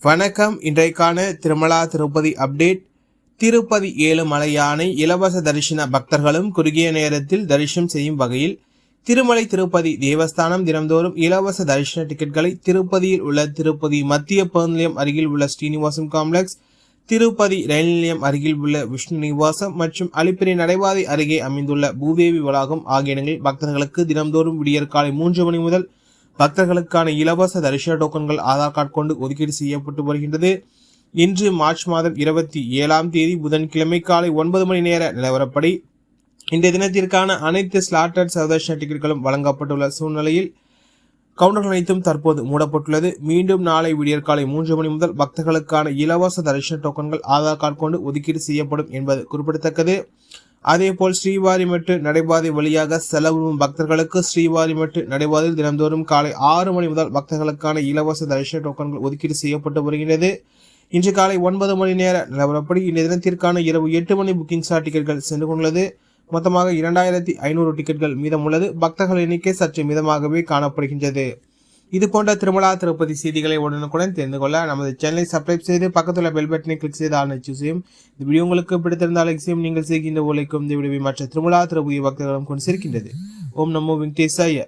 வணக்கம். இன்றைக்கான திருமலா திருப்பதி அப்டேட். திருப்பதி ஏழுமலை யானை இலவச தரிசன பக்தர்களும் குறுகிய நேரத்தில் தரிசனம் செய்யும் வகையில் திருமலை திருப்பதி தேவஸ்தானம் தினந்தோறும் இலவச தரிசன டிக்கெட்களை திருப்பதியில் உள்ள திருப்பதி மத்திய பேருந்து நிலையம் அருகில் உள்ள ஸ்ரீனிவாசம் காம்ப்ளெக்ஸ், திருப்பதி ரயில் நிலையம் அருகில் உள்ள விஷ்ணு நிவாசம் மற்றும் அலிப்பிரி நடைபாதை அருகே அமைந்துள்ள பூதேவி வளாகம் ஆகிய இடங்களில் பக்தர்களுக்கு தினந்தோறும் விடியற்காலை 3 மணி முதல் பக்தர்களுக்கான இலவச தரிசன டோக்கன்கள் ஆதார் கார்டு கொண்டு ஒதுக்கீடு செய்யப்பட்டு வருகின்றது. இன்று மார்ச் மாதம் 27ஆம் தேதி புதன்கிழமை காலை 9 மணி நேர நிலவரப்படி இன்றைய தினத்திற்கான அனைத்து ஸ்லாட்டட் தரிசன டிக்கெட்டுகளும் வழங்கப்பட்டுள்ள சூழ்நிலையில் கவுண்டர்கள் அனைத்தும் தற்போது மூடப்பட்டுள்ளது. மீண்டும் நாளை விடியற்காலை 3 மணி முதல் பக்தர்களுக்கான இலவச தரிசன டோக்கன்கள் ஆதார் கார்டு கொண்டு ஒதுக்கீடு செய்யப்படும் என்பது குறிப்பிடத்தக்கது. அதேபோல் ஸ்ரீவாரிமெட்டு நடைபாதை வழியாக செலவும் பக்தர்களுக்கு ஸ்ரீவாரிமெட்டு நடைபாதையில் தினந்தோறும் காலை 6 மணி முதல் பக்தர்களுக்கான இலவச தரிசன டோக்கன்கள் ஒதுக்கீடு செய்யப்பட்டு வருகிறது. இன்று காலை 9 மணி நேர நிலவரப்படி இந்த தினத்திற்கான இரவு 8 மணி புக்கிங் ஸ்லாட் டிக்கெட்கள் சென்று கொண்டுள்ளது. மொத்தமாக 2500 டிக்கெட்கள் மீதமுள்ளது. பக்தர்கள் எண்ணிக்கை சற்று மிதமாகவே காணப்படுகின்றது. இது போன்ற திருமலா திருப்பதி செய்திகளை உடனுக்குடன் தெரிந்து கொள்ள நமது சேனலை சப்ஸ்கிரைப் செய்து பக்கத்துல பெல் பட்டனை கிளிக் செய்து ஆல் சூஸ் செய்யும். இந்த வீடியோ உங்களுக்கு பிடித்திருந்தால் லைக் செய்யும். நீங்கள் செய்கின்ற உழைக்கும் இந்த வீடியோவை மற்ற திருமலா திருப்பதி பக்தர்களும் கொண்டு சேர்க்கின்றது. ஓம் நமோ வெங்கடேசாய.